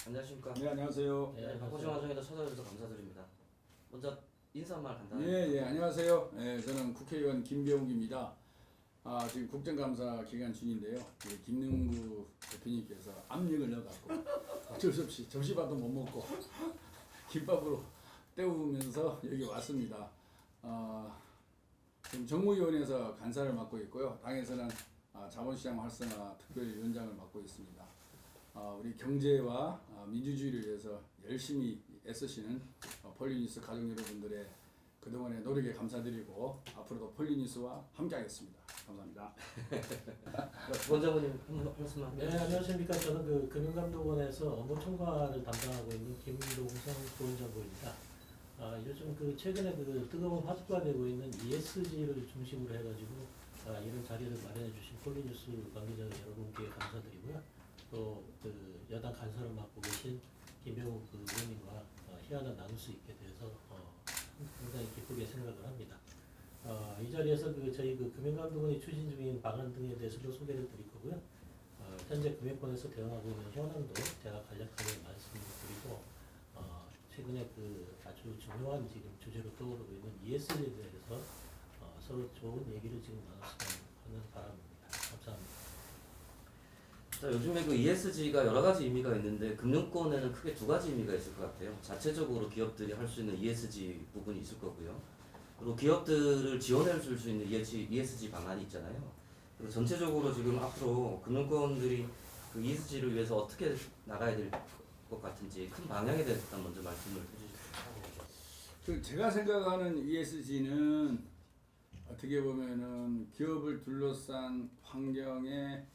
안녕하십니까. 네, 안녕하세요. 네, 박호정 화정에도 찾아주셔서 감사드립니다. 먼저 인사 말 간단하게. 예, 안녕하세요. 저는 국회의원 김병욱입니다. 지금 국정감사 기간 중인데요. 김능구 대표님께서 압력을 넣어갖고 어쩔 수 없이 점심밥도 못 먹고 김밥으로 때우면서 여기 왔습니다. 지금 정무위원회에서 간사를 맡고 있고요. 당에서는 자본시장 활성화 특별위원장을 맡고 있습니다. 우리 경제와 민주주의를 위해서 열심히 애쓰시는 폴리뉴스 가족 여러분들의 그동안의 노력에 감사드리고 앞으로도 폴리뉴스와 함께하겠습니다. 감사합니다. 원장님 한 말씀만. 네, 안녕하십니까. 저는 그 금융감독원에서 업무총괄을 담당하고 있는 김동성 부원장입니다. 요즘 그 최근에 그 뜨거운 화두가 되고 있는 ESG를 중심으로 해가지고 이런 자리를 마련해 주신 폴리뉴스 관계자 여러분께 감사드리고요. 또 그 여당 간사를 맡고 계신 김병욱 그 의원님과 희한을 나눌 수 있게 돼서 굉장히 기쁘게 생각을 합니다. 이 자리에서 그 저희 그 금융감독원이 추진 중인 방안 등에 대해서도 소개를 드릴 거고요. 현재 금융권에서 대응하고 있는 현황도 제가 간략하게 말씀드리고 최근에 그 아주 중요한 지금 주제로 떠오르고 있는 ESG에 대해서 서로 좋은 얘기를 지금 나눴으면 하는 바람입니다. 감사합니다. 자, 요즘에 그 ESG가 여러 가지 의미가 있는데 금융권에는 크게 두 가지 의미가 있을 것 같아요. 자체적으로 기업들이 할 수 있는 ESG 부분이 있을 거고요. 그리고 기업들을 지원해 줄 수 있는 ESG 방안이 있잖아요. 그리고 전체적으로 지금 앞으로 금융권들이 그 ESG를 위해서 어떻게 나가야 될 것 같은지 큰 방향에 대해서 일단 먼저 말씀을 해주시죠. 제가 생각하는 ESG는 어떻게 보면은 기업을 둘러싼 환경의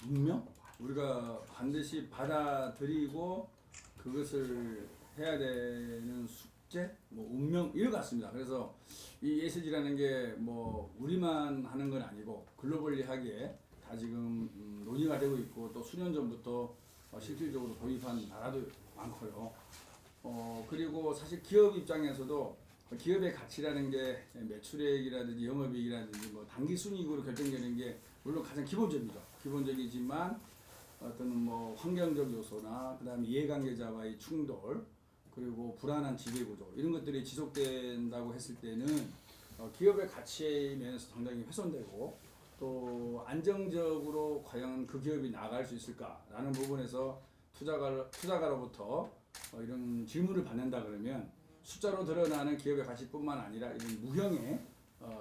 운명? 우리가 반드시 받아들이고 그것을 해야 되는 숙제? 운명? 이런 것 같습니다. 그래서 이 ESG라는 게 우리만 하는 건 아니고 글로벌리하게 다 지금 논의가 되고 있고 또 수년 전부터 실질적으로 도입한 나라도 많고요. 그리고 사실 기업 입장에서도 기업의 가치라는 게 매출액이라든지 영업이익이라든지 단기 순이익으로 결정되는 게 물론 가장 기본적이지만 어떤 환경적 요소나 그다음에 이해관계자와의 충돌 그리고 불안한 지배구조 이런 것들이 지속된다고 했을 때는 기업의 가치의 면에서 상당히 훼손되고 또 안정적으로 과연 그 기업이 나아갈 수 있을까라는 부분에서 투자가로부터 이런 질문을 받는다 그러면 숫자로 드러나는 기업의 가치뿐만 아니라 이런 무형의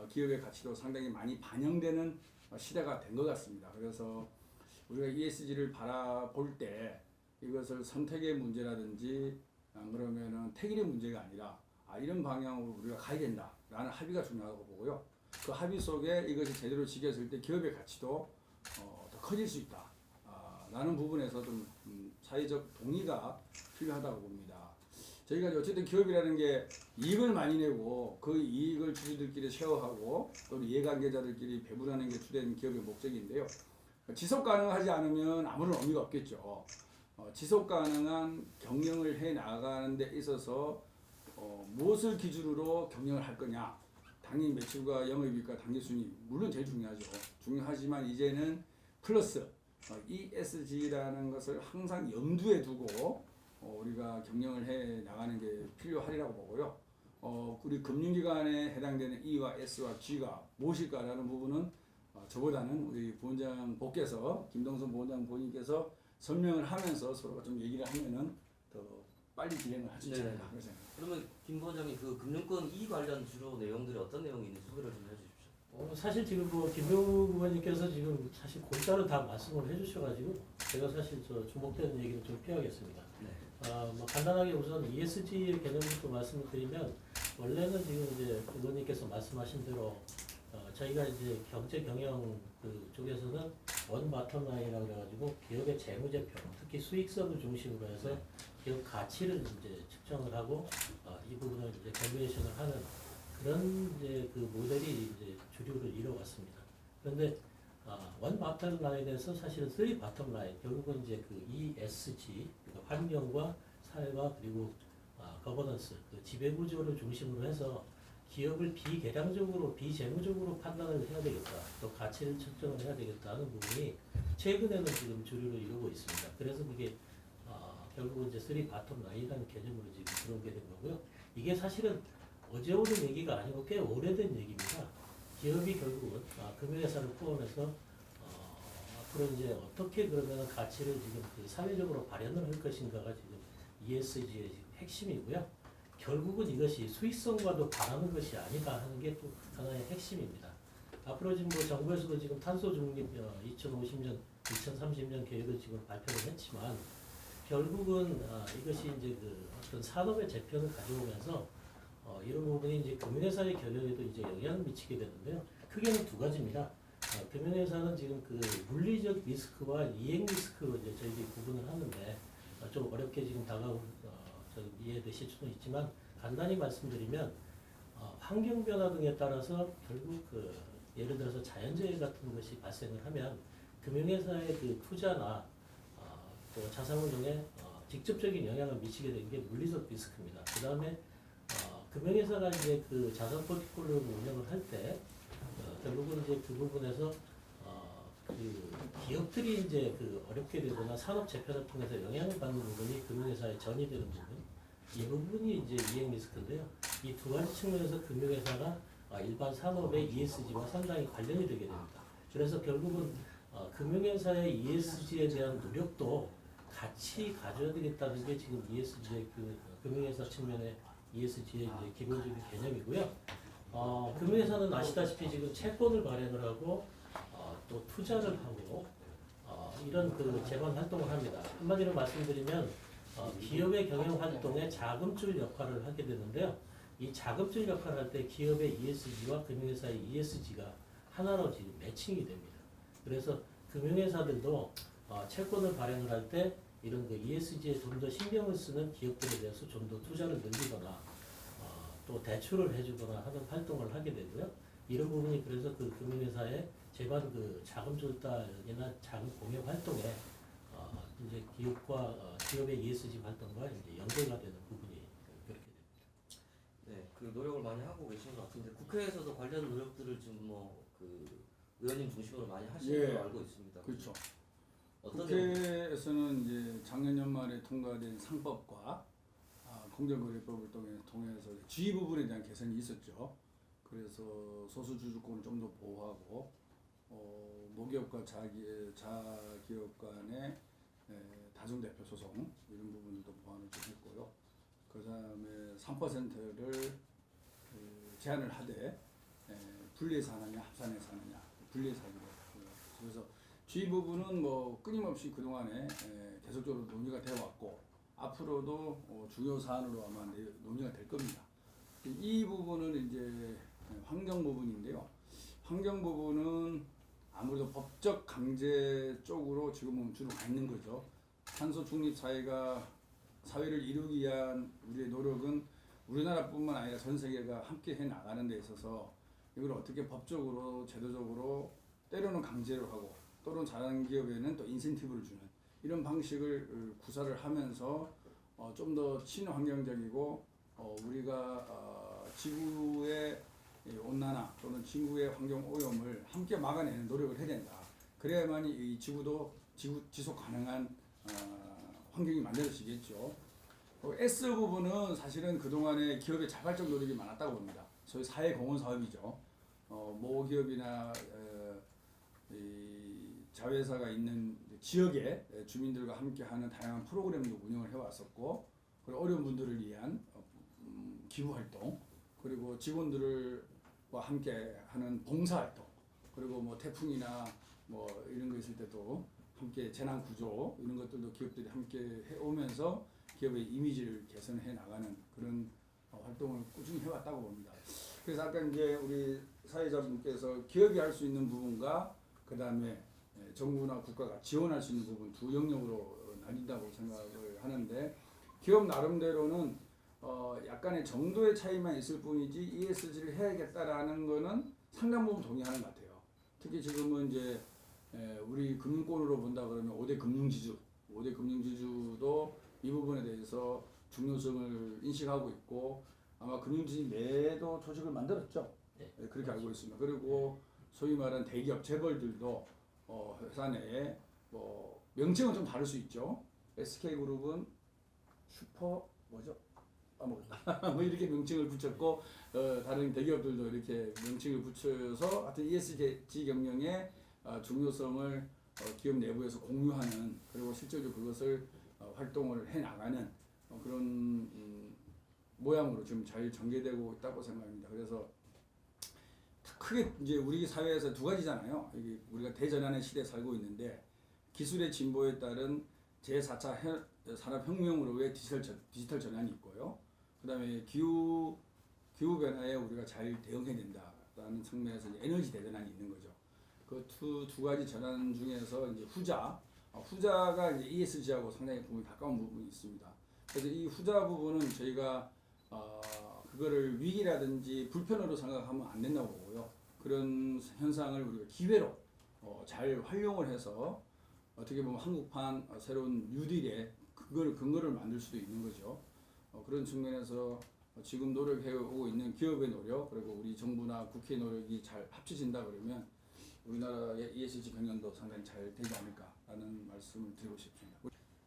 기업의 가치도 상당히 많이 반영되는 시대가 된 것 같습니다. 그래서 우리가 ESG를 바라볼 때 이것을 선택의 문제라든지 그러면은 택일의 문제가 아니라 이런 방향으로 우리가 가야 된다라는 합의가 중요하다고 보고요. 그 합의 속에 이것이 제대로 지켜졌을 때 기업의 가치도 더 커질 수 있다. 라는 부분에서 좀 사회적 동의가 필요하다고 봅니다. 저희가 어쨌든 기업이라는 게 이익을 많이 내고 그 이익을 주주들끼리 쉐어하고 또는 이해관계자들끼리 배분하는 게 주된 기업의 목적인데요. 지속 가능하지 않으면 아무런 의미가 없겠죠. 지속 가능한 경영을 해 나가는 데 있어서 무엇을 기준으로 경영을 할 거냐. 당연히 매출과 영업이익과 당기순이익 물론 제일 중요하죠. 중요하지만 이제는 플러스 ESG라는 것을 항상 염두에 두고 우리가 경영을 해 나가는 게 필요하리라고 보고요. 우리 금융기관에 해당되는 E와 S와 G가 무엇일까라는 부분은 저보다는 우리 부원장께서 김동선 부원장 본인께서 설명을 하면서 서로가 좀 얘기를 하면은 더 빨리 진행을 할 수 있지 않을까 그런 생각. 그러면 김 부원장님 그 금융권 E 관련 주로 내용들이 어떤 내용이 있는지 소개를 좀 해주십시오. 사실 지금 김병욱 의원님께서 지금 사실 골자로 다 말씀을 해주셔가지고 제가 사실 주목되는 얘기를 좀 피하겠습니다. 네. 간단하게 우선 ESG 개념부터 말씀을 드리면 원래는 지금 이제 의원님께서 말씀하신 대로 저희가 이제 경제 경영 그 쪽에서는 원 바텀 라인이라고 그래가지고 기업의 재무제표, 특히 수익성을 중심으로 해서 기업 가치를 이제 측정을 하고 이 부분을 이제 밸류에이션을 하는 그런 이제 그 모델이 이제 주류를 이뤄왔습니다. 그런데 원 바텀 라인에서 사실은 3 바텀 라인 결국은 이제 그 ESG 그러니까 환경과 사회와 그리고 거버넌스 그 지배 구조를 중심으로 해서 기업을 비계량적으로 비재무적으로 판단을 해야 되겠다. 또 가치를 측정을 해야 되겠다는 부분이 최근에는 지금 주류를 이루고 있습니다. 그래서 그게 결국 이제 3 바텀 라인이라는 개념으로 지금 들어오게 된 거고요. 이게 사실은 어제 오는 얘기가 아니고 꽤 오래된 얘기입니다. 기업이 결국은 금융회사를 포함해서 앞으로 이제 어떻게 그러면 가치를 지금 그 사회적으로 발현을 할 것인가가 지금 ESG의 지금 핵심이고요. 결국은 이것이 수익성과도 반하는 것이 아니다 하는 게 또 하나의 핵심입니다. 앞으로 지금 뭐 정부에서도 지금 탄소 중립 2050년, 2030년 계획을 지금 발표를 했지만 결국은 이것이 이제 그 어떤 산업의 재편을 가져오면서 이런 부분이 이제 금융회사의 경영에도 이제 영향을 미치게 되는데요. 크게는 두 가지입니다. 금융회사는 지금 그 물리적 리스크와 이행 리스크로 이제 저희들이 구분을 하는데 좀 어렵게 지금 좀 이해되실 수는 있지만 간단히 말씀드리면 환경 변화 등에 따라서 결국 그 예를 들어서 자연재해 같은 것이 발생을 하면 금융회사의 그 투자나 또 자산운용에 직접적인 영향을 미치게 되는 게 물리적 리스크입니다. 그 다음에 금융회사가 이제 그 자산 포트폴리오를 운영을 할 때 결국은 이제 그 부분에서 그 기업들이 이제 그 어렵게 되거나 산업 재편을 통해서 영향을 받는 부분이 금융회사에 전이 되는 부분, 이 부분이 이제 이행 리스크인데요. 이 두 가지 측면에서 금융회사가 일반 산업의 ESG와 상당히 관련이 되게 됩니다. 그래서 결국은 금융회사의 ESG에 대한 노력도 같이 가져야 되겠다는 게 지금 ESG의 그 금융회사 측면의 ESG의 이제 기본적인 개념이고요. 금융회사는 아시다시피 지금 채권을 발행을 하고 또 투자를 하고 이런 그 재반 활동을 합니다. 한마디로 말씀드리면 기업의 경영 활동에 자금줄 역할을 하게 되는데요. 이 자금줄 역할을 할 때 기업의 ESG와 금융회사의 ESG가 하나로 지금 매칭이 됩니다. 그래서 금융회사들도 채권을 발행을 할 때 이런 그 ESG에 좀 더 신경을 쓰는 기업들에 대해서 좀 더 투자를 늘리거나 또 대출을 해주거나 하는 활동을 하게 되고요. 이런 부분이 그래서 그 금융회사의 재반 그 자금 조달이나 자금 공여 활동에 이제 기업의 ESG 활동과 이제 연계가 되는 부분이 그렇게 됩니다. 네, 그 노력을 많이 하고 계신 것 같은데 국회에서도 관련 노력들을 지금 뭐 그 의원님 중심으로 많이 하시는 예. 걸로 알고 있습니다. 그렇죠. 어떤 내용? 국회에서는 이제 작년 연말에 통과된 상법과 공정거래법을 통해서 지위 부분에 대한 개선이 있었죠. 그래서 소수주주권을 좀 더 보호하고 모기업과 자기업 간의 다중대표 소송 이런 부분들도 보완을 좀 했고요. 그 다음에 3%를 제한을 하되 분리해서 하느냐 합산해서 하느냐 분리해서 하기로 했고요. 그래서 지위 부분은 뭐 끊임없이 그동안에 계속적으로 논의가 되어 왔고 앞으로도 중요 사안으로 아마 논의가 될 겁니다. 이 부분은 이제 환경 부분인데요. 환경 부분은 아무래도 법적 강제 쪽으로 지금은 주로 가 있는 거죠. 탄소 중립 사회를 이루기 위한 우리의 노력은 우리나라뿐만 아니라 전 세계가 함께 해 나가는 데 있어서 이걸 어떻게 법적으로 제도적으로 때로는 강제로 하고 또는 자연기업에는 또 인센티브를 주는 이런 방식을 구사를 하면서 좀 더 친환경적이고 우리가 지구의 온난화 또는 지구의 환경 오염을 함께 막아내는 노력을 해야 된다. 그래야만 이 지구도 지속 가능한 환경이 만들어지겠죠. S 부분은 사실은 그동안에 기업의 자발적 노력이 많았다고 봅니다. 소위 사회공헌 사업이죠. 모 기업이나 자회사가 있는 지역의 주민들과 함께하는 다양한 프로그램도 운영을 해왔었고, 그리고 어려운 분들을 위한 기부 활동, 그리고 직원들과 함께하는 봉사 활동, 그리고 뭐 태풍이나 뭐 이런 거 있을 때도 함께 재난 구조 이런 것들도 기업들이 함께 해오면서 기업의 이미지를 개선해 나가는 그런 활동을 꾸준히 해왔다고 봅니다. 그래서 아까 이제 우리 사회자분께서 기업이 할 수 있는 부분과 그 다음에 정부나 국가가 지원할 수 있는 부분 두 영역으로 나뉜다고 생각을 하는데, 기업 나름대로는 약간의 정도의 차이만 있을 뿐이지 ESG를 해야겠다라는 거는 상당 부분 동의하는 것 같아요. 특히 지금은 이제 우리 금융권으로 본다 그러면 5대 금융지주도 이 부분에 대해서 중요성을 인식하고 있고, 아마 금융지주 내도 조직을 만들었죠. 네. 그렇게 알고 있습니다. 그리고 소위 말하는 대기업 재벌들도 회사 내에 뭐 명칭은 좀 다를 수 있죠. SK그룹은 슈퍼 뭐죠? 아무것도 뭐 이렇게 명칭을 붙였고 다른 대기업들도 이렇게 명칭을 붙여서 하여튼 ESG 경영의 중요성을 기업 내부에서 공유하는 그리고 실제로 그것을 활동을 해 나가는 그런 모양으로 좀 잘 전개되고 있다고 생각합니다. 그래서 크게 이제 우리 사회에서 두 가지잖아요. 이게 우리가 대전환의 시대에 살고 있는데 기술의 진보에 따른 제4차 산업혁명으로의 디지털 전환이 있고요. 그다음에 기후 변화에 우리가 잘 대응해야 된다라는 측면에서 이제 에너지 대전환이 있는 거죠. 그 두 가지 전환 중에서 이제 후자가 이제 ESG하고 상당히 부분이 가까운 부분이 있습니다. 그래서 이 후자 부분은 저희가 그거를 위기라든지 불편으로 생각하면 안 된다고 보고요. 그런 현상을 우리가 기회로 잘 활용을 해서 어떻게 보면 한국판 새로운 뉴딜의 근거를 만들 수도 있는 거죠. 그런 측면에서 지금 노력해 오고 있는 기업의 노력 그리고 우리 정부나 국회 노력이 잘 합쳐진다 그러면 우리나라의 ESG 경영도 상당히 잘 되지 않을까라는 말씀을 드리고 싶습니다.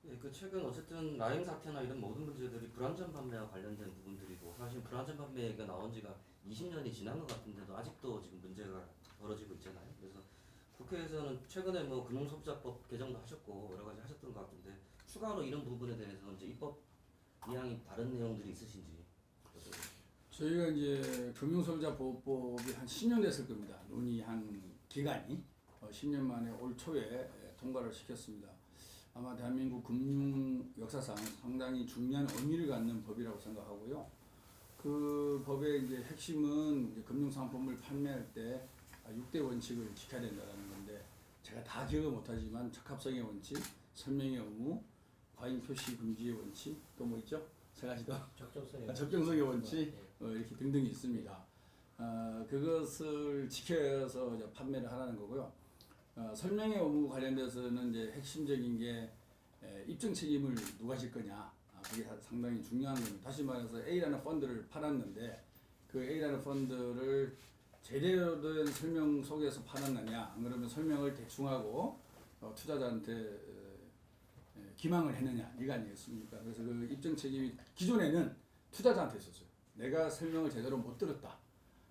예, 그 최근 어쨌든 라임 사태나 이런 모든 문제들이 불안전 판매와 관련된 부분들이고 사실 불안전 판매 얘기가 나온 지가 20년이 지난 것 같은데도 아직도 지금 문제가 벌어지고 있잖아요. 그래서 국회에서는 최근에 뭐 금융소비자법 개정도 하셨고 여러 가지 하셨던 것 같은데 추가로 이런 부분에 대해서 이제 입법 이양이 다른 내용들이 있으신지. 저희가 이제 금융소비자보호법이 한 10년 됐을 겁니다. 논의한 기간이 10년 만에 올 초에 통과를 시켰습니다. 아마 대한민국 금융 역사상 상당히 중요한 의미를 갖는 법이라고 생각하고요. 그 법의 이제 핵심은 이제 금융상품을 판매할 때 6대 원칙을 지켜야 된다는 건데 제가 다 기억을 못하지만 적합성의 원칙, 설명의 의무, 과잉 표시 금지의 원칙, 또 뭐 있죠? 세 가지 더. 적정성의 원칙 이렇게 등등이 있습니다. 그것을 지켜서 이제 판매를 하라는 거고요. 설명의 의무 관련돼서는 이제 핵심적인 게 입증 책임을 누가 질 거냐. 그게 상당히 중요한 겁니다. 다시 말해서 A라는 펀드를 팔았는데 그 A라는 펀드를 제대로 된 설명 속에서 팔았느냐 안 그러면 설명을 대충 하고 투자자한테 기망을 했느냐 이거 아니겠습니까? 그래서 그 입증 책임이 기존에는 투자자한테 있었어요. 내가 설명을 제대로 못 들었다.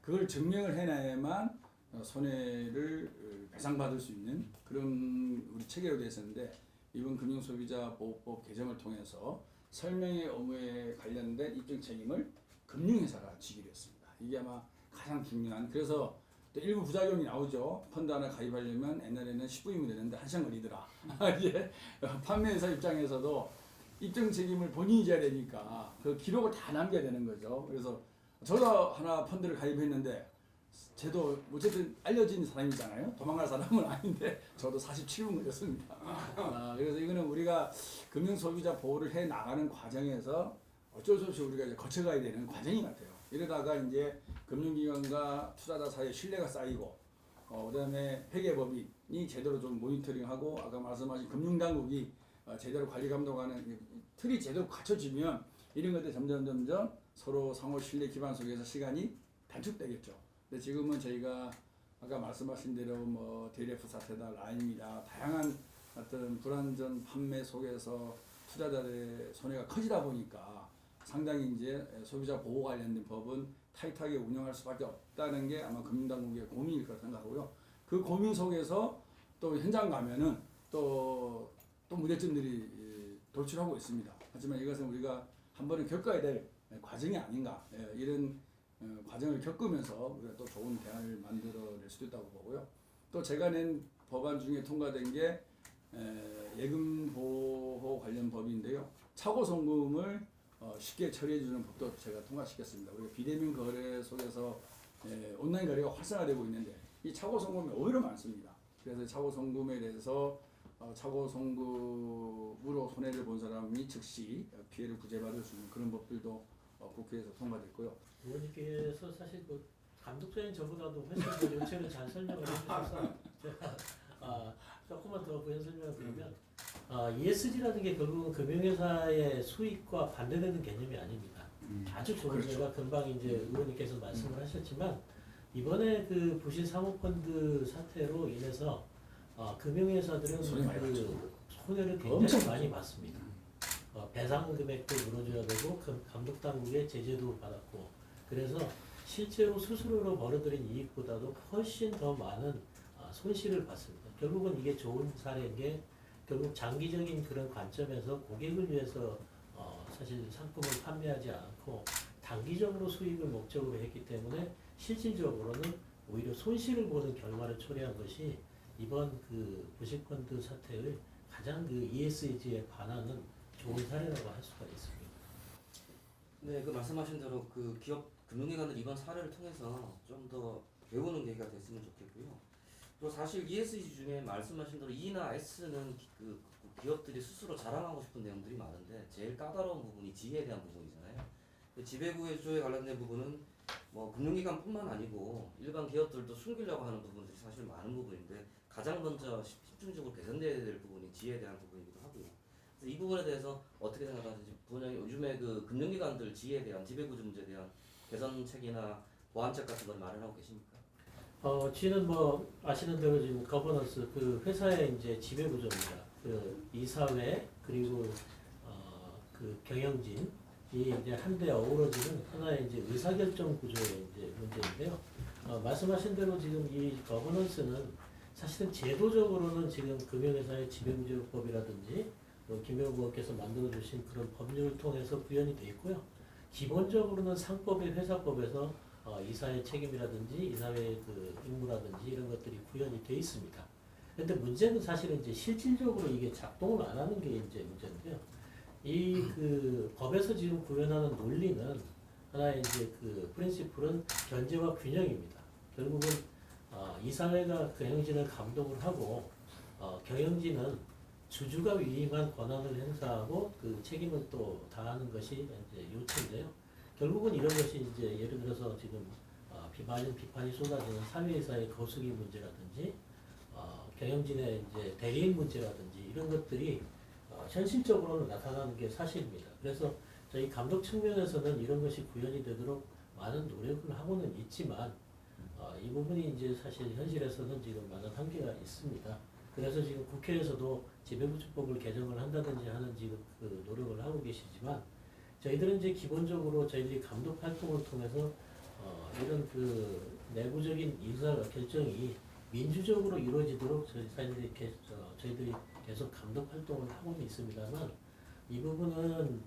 그걸 증명을 해놔야만 손해를 배상받을 수 있는 그런 우리 체계로 되어 있었는데 이번 금융소비자보호법 개정을 통해서 설명의 의무에 관련된 입증 책임을 금융회사가 지기로 했습니다. 이게 아마 가장 중요한 그래서 또 일부 부작용이 나오죠. 펀드 하나 가입하려면 옛날에는 10분이면 되는데 1시간 걸리더라. 이제 판매회사 입장에서도 입증 책임을 본인이 져야 되니까 그 기록을 다 남겨야 되는 거죠. 그래서 저도 하나 펀드를 가입했는데 저도 어쨌든 알려진 사람이잖아요. 도망갈 사람은 아닌데 저도 47분 걸렸습니다. 그래서 이거는 우리가 금융소비자 보호를 해 나가는 과정에서 어쩔 수 없이 우리가 이제 거쳐가야 되는 과정인 것 같아요. 이러다가 이제 금융기관과 투자자 사이에 신뢰가 쌓이고 그다음에 회계법인이 제대로 좀 모니터링하고 아까 말씀하신 금융당국이 제대로 관리 감독하는 틀이 제대로 갖춰지면 이런 것들 점점 서로 상호 신뢰 기반 속에서 시간이 단축되겠죠. 근데 지금은 저희가 아까 말씀하신 대로 뭐 DLF 사태다, 라임이다, 다양한 어떤 불안전 판매 속에서 투자자들의 손해가 커지다 보니까 상당히 이제 소비자 보호 관련된 법은 타이트하게 운영할 수밖에 없다는 게 아마 금융당국의 고민일 거라 생각하고요. 그 고민 속에서 또 현장 가면은 또 문제점들이 돌출하고 있습니다. 하지만 이것은 우리가 한 번은 겪어야 될 과정이 아닌가 이런 과정을 겪으면서 우리가 또 좋은 대안을 만들어낼 수도 있다고 보고요. 또 제가 낸 법안 중에 통과된 게 예금 보호 관련 법인데요. 차고 송금을 쉽게 처리해주는 법도 제가 통과시켰습니다. 우리가 비대면 거래 속에서 온라인 거래가 활성화되고 있는데 이 차고 송금이 오히려 많습니다. 그래서 차고 송금에 대해서 차고 송금으로 손해를 본 사람이 즉시 피해를 구제받을 수 있는 그런 법들도 국회에서 통과됐고요. 의원님께서 사실 뭐 감독자인 저보다도 훨씬 더 요체를 잘 설명을 해주셔서 제가 조금만 더 부연 설명을 드리면 ESG라는 게 결국은 금융회사의 수익과 반대되는 개념이 아닙니다. 아주 좋은 그렇죠. 제가 금방 이제 의원님께서 말씀을 하셨지만 이번에 그 부실 사모펀드 사태로 인해서 금융회사들은 손해 많이 그 봤죠. 손해를 굉장히 엄청 많이 봤습니다. 배상 금액도 물어줘야 되고 감독 당국의 제재도 받았고 그래서 실제로 수수료로 벌어들인 이익보다도 훨씬 더 많은 손실을 봤습니다. 결국은 이게 좋은 사례인 게 결국 장기적인 그런 관점에서 고객을 위해서 사실 상품을 판매하지 않고 단기적으로 수익을 목적으로 했기 때문에 실질적으로는 오히려 손실을 보는 결과를 초래한 것이 이번 그 부식펀드 사태의 가장 그 ESG에 반하는 좋은 사례라고 할 수가 있습니다. 네, 그 말씀하신 대로 그 기업 금융기관들 이번 사례를 통해서 좀 더 배우는 계기가 됐으면 좋겠고요. 또 사실 ESG 중에 말씀하신 대로 E나 S는 그 기업들이 스스로 자랑하고 싶은 내용들이 많은데 제일 까다로운 부분이 G에 대한 부분이잖아요. 그 지배구조에 관련된 부분은 뭐 금융기관뿐만 아니고 일반 기업들도 숨기려고 하는 부분들이 사실 많은 부분인데 가장 먼저 집중적으로 개선돼야 될 부분이 G에 대한 부분이기도 하고요. 그래서 이 부분에 대해서 어떻게 생각하는지 부장님 요즘에 그 금융기관들 G에 대한 지배구조 문제에 대한 개선책이나 보완책 같은 걸 마련하고 계십니까? G는 뭐 아시는 대로 지금 거버넌스 그 회사의 이제 지배 구조입니다. 그 이사회 그리고 그 경영진이 이제 한데 어우러지는 하나의 이제 의사결정 구조의 이제 문제인데요. 말씀하신 대로 지금 이 거버넌스는 사실은 제도적으로는 지금 금융회사의 지배구조법이라든지 또 김영우 의원께서 만들어주신 그런 법률을 통해서 구현이 되어 있고요. 기본적으로는 상법의 회사법에서 이사의 책임이라든지 이사회의 그 임무라든지 이런 것들이 구현이 되어 있습니다. 그런데 문제는 사실은 이제 실질적으로 이게 작동을 안 하는 게 이제 문제인데요. 이 그 법에서 지금 구현하는 논리는 하나의 이제 그 프린시플은 견제와 균형입니다. 결국은 이사회가 경영진을 감독을 하고 경영진은 주주가 위임한 권한을 행사하고 그 책임을 또 다하는 것이 이제 요체인데요. 결국은 이런 것이 이제 예를 들어서 지금 비판이 쏟아지는 사회이사의 거수기 문제라든지 경영진의 이제 대리인 문제라든지 이런 것들이 현실적으로는 나타나는 게 사실입니다. 그래서 저희 감독 측면에서는 이런 것이 구현이 되도록 많은 노력을 하고는 있지만 이 부분이 이제 사실 현실에서는 지금 많은 한계가 있습니다. 그래서 지금 국회에서도 지배구조법을 개정을 한다든지 하는 지금 그 노력을 하고 계시지만 저희들은 이제 기본적으로 저희들이 감독 활동을 통해서 이런 그 내부적인 의사 결정이 민주적으로 이루어지도록 저희들이 계속 감독 활동을 하고는 있습니다만 이 부분은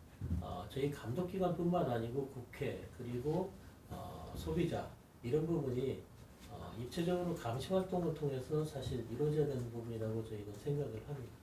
저희 감독기관뿐만 아니고 국회 그리고 소비자 이런 부분이 입체적으로 감시 활동을 통해서 사실 이루어져야 되는 부분이라고 저희는 생각을 합니다.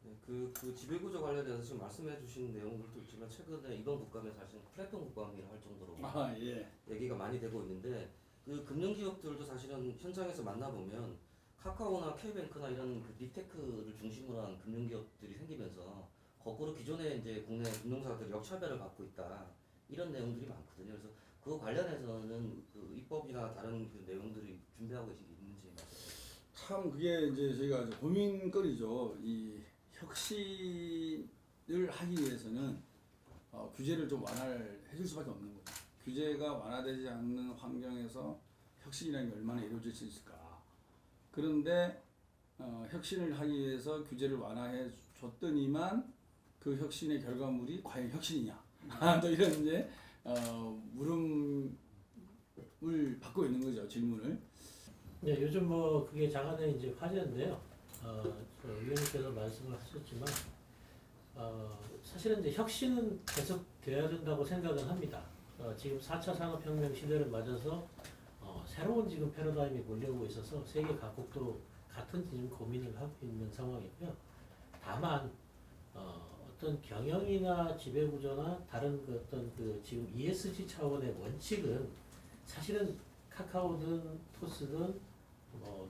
네, 그 지배구조 관련해서 지금 말씀해주신 내용들도 있지만 최근에 이번 국감에 사실 플랫폼 국감이라 할 정도로 예. 얘기가 많이 되고 있는데 그 금융기업들도 사실은 현장에서 만나보면 카카오나 K뱅크나 이런 그 빅테크를 중심으로 한 금융기업들이 생기면서 거꾸로 기존의 이제 국내 금융사들이 역차별을 받고 있다 이런 내용들이 많거든요. 그래서 그 관련해서는 그 입법이나 다른 그 내용들이 준비하고 계신 게 있는지 말씀해 참 그게 이제 저희가 이제 고민거리죠. 이 혁신을 하기 위해서는 규제를 좀 완화를 해줄 수밖에 없는 거죠. 규제가 완화되지 않는 환경에서 혁신이라는 게 얼마나 이루어질 수 있을까. 그런데 혁신을 하기 위해서 규제를 완화해 줬더니만 그 혁신의 결과물이 과연 혁신이냐. 또 이런 이제 물음을 받고 있는 거죠. 질문을. 네, 요즘 뭐 그게 장안의 이제 화제인데요. 위원님께서 말씀을 하셨지만 사실은 이제 혁신은 계속 돼야 된다고 생각은 합니다. 지금 4차 산업혁명 시대를 맞아서 새로운 지금 패러다임이 몰려오고 있어서 세계 각국도 같은 지금 고민을 하고 있는 상황이고요. 다만 어떤 경영이나 지배구조나 다른 그 어떤 그 지금 ESG 차원의 원칙은 사실은 카카오든 토스든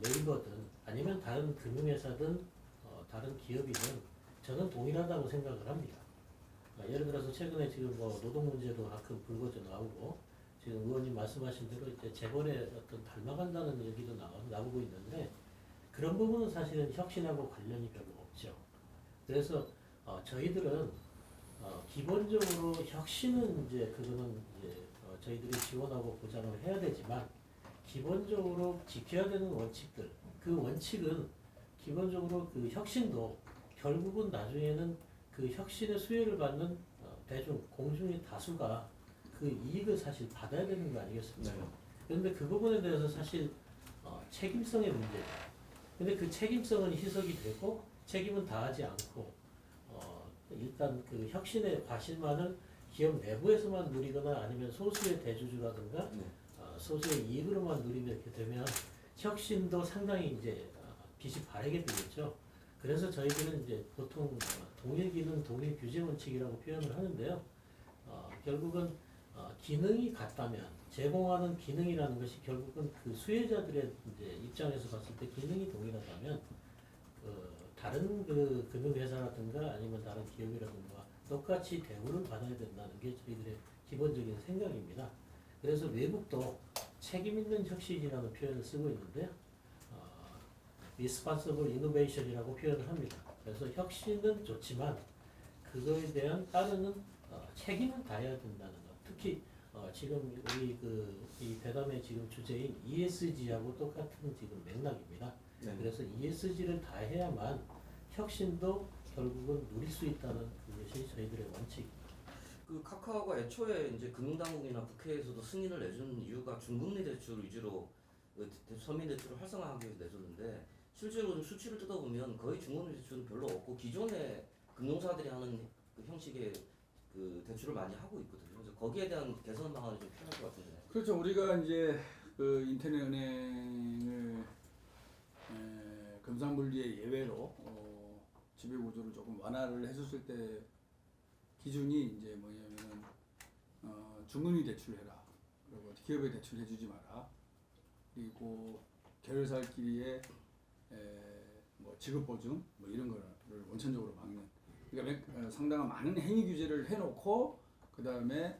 네이버든 아니면 다른 금융회사든 다른 기업이든 저는 동일하다고 생각을 합니다. 예를 들어서 최근에 지금 뭐 노동 문제도 가끔 불거져 나오고 지금 의원님 말씀하신 대로 이제 재벌에 어떤 닮아간다는 얘기도 나오고 있는데 그런 부분은 사실은 혁신하고 관련이 별로 없죠. 그래서 저희들은 기본적으로 혁신은 이제 그거는 이제 저희들이 지원하고 보장을 해야 되지만 기본적으로 지켜야 되는 원칙들 그 원칙은 기본적으로 그 혁신도 결국은 나중에는 그 혁신의 수혜를 받는 대중 공중의 다수가 그 이익을 사실 받아야 되는 거 아니겠습니까? 네. 그런데 그 부분에 대해서 사실 책임성의 문제죠. 근데 그 책임성은 희석이 되고 책임은 다하지 않고 일단 그 혁신의 과실만을 기업 내부에서만 누리거나 아니면 소수의 대주주라든가 네. 소수의 이익으로만 누리게 이렇게 되면 혁신도 상당히 이제 빛이 바래게 되겠죠. 그래서 저희들은 이제 보통 동일 기능 동일 규제 원칙이라고 표현을 하는데요. 결국은 기능이 같다면 제공하는 기능이라는 것이 결국은 그 수혜자들의 이제 입장에서 봤을 때 기능이 동일하다면 다른 그 금융회사라든가 아니면 다른 기업이라든가 똑같이 대우를 받아야 된다는 게 저희들의 기본적인 생각입니다. 그래서 외국도 책임 있는 혁신이라는 표현을 쓰고 있는데요. Responsible Innovation이라고 표현을 합니다. 그래서 혁신은 좋지만 그거에 대한 따르는 책임은 다해야 된다는 것. 특히 지금 우리 이 대담의 지금 주제인 ESG하고 똑같은 지금 맥락입니다. 네. 그래서 ESG를 다해야만 혁신도 결국은 누릴 수 있다는 그것이 저희들의 원칙입니다. 그 카카오가 애초에 이제 금융당국이나 국회에서도 승인을 내준 이유가 중금리 대출 위주로 서민 대출을 활성화하기 위해서 내줬는데 실제로 좀 수치를 뜯어보면 거의 중금리 대출은 별로 없고 기존의 금융사들이 하는 그 형식의 그 대출을 많이 하고 있거든요. 그래서 거기에 대한 개선 방안이 좀 필요할 것 같은데. 그렇죠. 우리가 이제 그 인터넷은행을 금산분리의 예외로 지배 구조를 조금 완화를 해줬을 때 기준이 이제 뭐냐면은 중금리 대출해라. 그리고 기업에 대출해주지 마라. 그리고 결혈살끼리의 뭐 지급 보증 뭐 이런 거를 원천적으로 막는. 그러니까 상당한 많은 행위 규제를 해놓고 그 다음에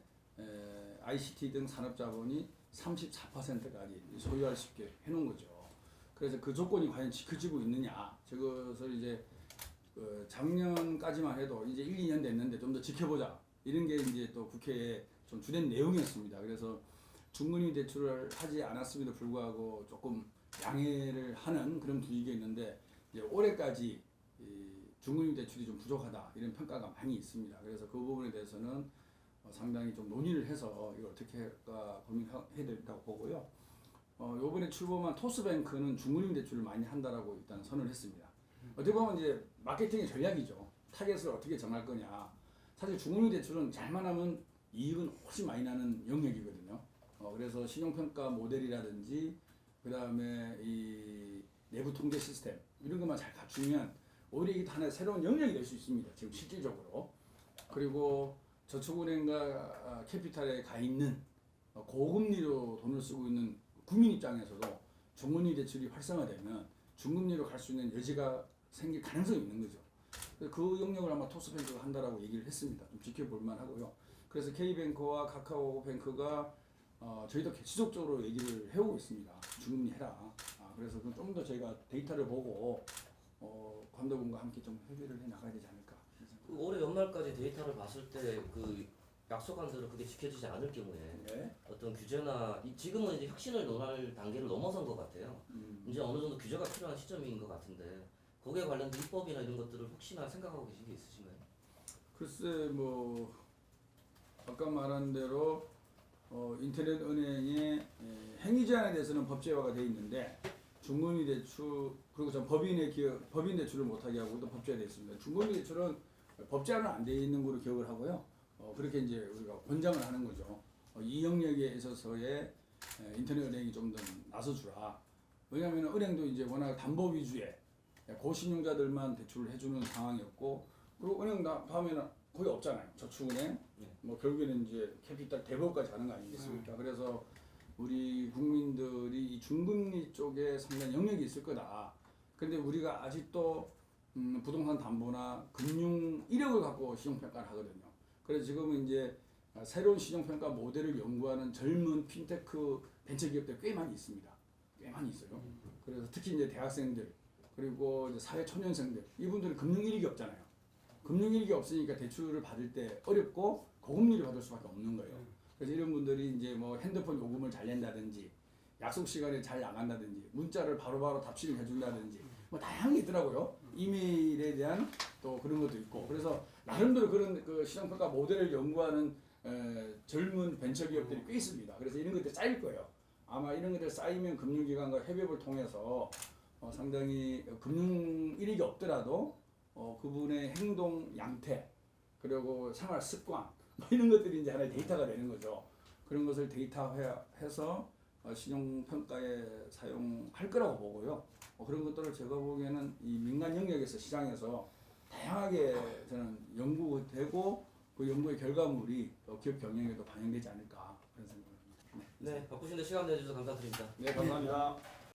ICT 등 산업자본이 34%까지 소유할 수 있게 해놓은 거죠. 그래서 그 조건이 과연 지켜지고 있느냐. 저것을 이제 작년까지만 해도 이제 1, 2년 됐는데 좀 더 지켜보자. 이런 게 이제 또 국회에 좀 주된 내용이었습니다. 그래서 중금리 대출을 하지 않았음에도 불구하고 조금 양해를 하는 그런 분위기였는데 이제 올해까지 중금리 대출이 좀 부족하다 이런 평가가 많이 있습니다. 그래서 그 부분에 대해서는 상당히 좀 논의를 해서 이걸 어떻게 할까 고민해야 된다고 보고요. 요번에 출범한 토스뱅크는 중금리 대출을 많이 한다라고 일단 선언을 했습니다. 어떻게 보면 이제 마케팅의 전략이죠. 타겟을 어떻게 정할 거냐. 사실 중금리 대출은 잘만 하면 이익은 훨씬 많이 나는 영역이거든요. 그래서 신용평가 모델이라든지 그 다음에 이 내부 통제 시스템 이런 것만 잘 갖추면 오히려 이게 하나의 새로운 영역이 될 수 있습니다. 지금 실질적으로. 그리고 저축은행과 캐피탈에 가 있는 고금리로 돈을 쓰고 있는 국민 입장에서도 중금리 대출이 활성화되면 중금리로 갈 수 있는 여지가 생길 가능성이 있는 거죠. 그래서 그 영역을 아마 토스뱅크가 한다라고 얘기를 했습니다. 좀 지켜볼 만하고요. 그래서 K뱅크와 카카오뱅크가 저희도 지속적으로 얘기를 해오고 있습니다. 중금리 해라. 그래서 좀 더 저희가 데이터를 보고 감독원과 함께 좀 협의를 해 나가야 되지 않을까. 그 올해 연말까지 데이터를 봤을 때 그 약속한 대로 그게 지켜지지 않을 경우에 네. 어떤 규제나 지금은 이제 혁신을 논할 단계를 넘어선 것 같아요. 이제 어느 정도 규제가 필요한 시점인 것 같은데 거기에 관련된 입법이나 이런 것들을 혹시나 생각하고 계신 게 있으신가요? 글쎄 뭐 아까 말한 대로 인터넷 은행의 행위 제한에 대해서는 법제화가 돼 있는데 중금리 대출 그리고 전 법인 대출을 못하게 하고 또 법제화돼 있습니다. 중금리 대출은 법제화는 안 돼 있는 걸로 기억을 하고요. 그렇게 이제 우리가 권장을 하는 거죠. 이 영역에 있어서의 인터넷 은행이 좀 더 나서주라. 왜냐하면 은행도 이제 워낙 담보 위주의 고신용자들만 대출을 해주는 상황이었고 그리고 은행 다음에는 거의 없잖아요. 저축은행 뭐 결국에는 이제 캐피탈 대부업까지 가는 거 아니겠습니까? 그래서 우리 국민들이 이 중금리 쪽에 상당히 영역이 있을 거다. 근데 우리가 아직도 부동산 담보나 금융 이력을 갖고 신용평가를 하거든요. 그래서 지금은 이제 새로운 신용평가 모델을 연구하는 젊은 핀테크 벤처기업들 꽤 많이 있습니다. 꽤 많이 있어요. 그래서 특히 이제 대학생들 그리고 이제 사회초년생들 이분들은 금융 이력이 없잖아요. 금융 이력이 없으니까 대출을 받을 때 어렵고 고금리를 받을 수밖에 없는 거예요. 그래서 이런 분들이 이제 뭐 핸드폰 요금을 잘 낸다든지 약속 시간에 잘 나간다든지 문자를 바로바로 답신을 해준다든지 뭐 다양하게 있더라고요. 이메일에 대한 또 그런 것도 있고 그래서 나름대로 그런 그 시장평가 모델을 연구하는 젊은 벤처기업들이 꽤 있습니다. 그래서 이런 것들이 쌓일 거예요. 아마 이런 것들이 쌓이면 금융기관과 협업을 통해서 상당히 금융 이력이 없더라도 그분의 행동 양태 그리고 생활 습관 뭐 이런 것들이 이제 하나의 데이터가 되는 거죠. 그런 것을 데이터화해서 신용평가에 사용할 거라고 보고요. 그런 것들을 제가 보기에는 이 민간 영역에서 시장에서 다양하게 저는 연구되고 그 연구의 결과물이 기업 경영에도 반영되지 않을까 그런 생각을 합니다. 네, 바쁘신데 시간 내주셔서 감사드립니다. 네, 감사합니다.